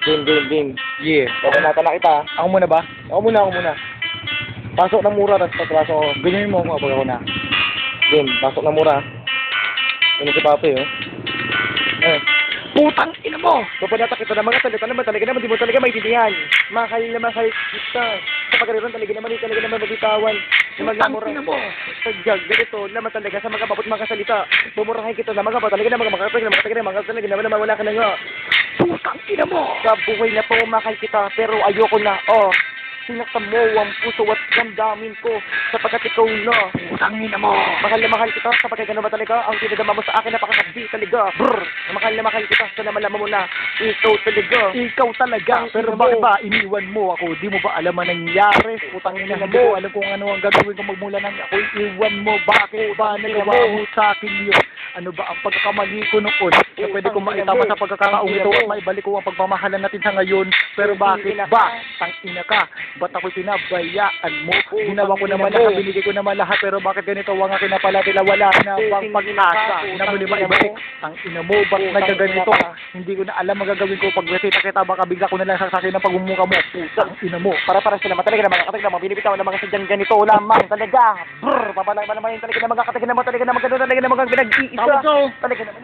Game. Yeah. Babanatan na kita. Ako muna ba? Ako muna. Pasok ng mura, tapos pasok ako. Ganyan mo ako ako na. Game, pasok ng mura. Ano si Papi, oh. Putang ina mo! Babanatan kita ng mga salita naman talaga naman, di mo talaga maintindihan. Mahal kita. Sa pagkariron talaga naman mabitawan. Putang ina mo! Sadyag, ganito naman talaga sa mga babot mga salita. Bumurahin kita na mga ba talaga naman talaga naman wala ka na nga. Putang ina mo! Sa buhay na to, mahal kita, pero ayoko na, sinaktan mo ang puso at damdamin ko sapagkat ikaw na. Putang ina mo! Mahal na mahal kita sapagkat gano'n ba talaga ang tinadama mo sa akin napakakabdi talaga. Mahal na mahal kita sana malaman mo na ikaw talaga. Ikaw talaga. Pero bakit ba iniwan mo ako? Di mo ba alam ang nangyari? Putang ina mo. Alam kung ano ang gagawin ko magmula nang ako iwan mo. Bakit ba nagawa mo sa akin yun? Ano ba ang pagkakamali ko noon? Na pwede kong maitama sa pagkakataong ito at maibalik ko ang pagmamahalan natin sa ngayon. Pero bakit ba? Tangina ka. Ba't ako pinabayaan mo? Ginawa ko naman lahat, binigay ko naman lahat. Pero bakit ganito ang akin na pala? Tila wala na bang pag-asa na muli ba ibalik? Tangina mo, ba't nagaganito? Hindi ko na alam ang gagawin ko. Pag kita, baka bigla ko na lang sasakin ng pagmumuka mo. Tangina mo. Para sila talaga naman katagal naman binibitawan ng mga sadyang ganito lamang talaga. Papalang naman talaga ng mga katagal naman talaga naman gano'n talaga naman pinag-iisa. Talaga naman.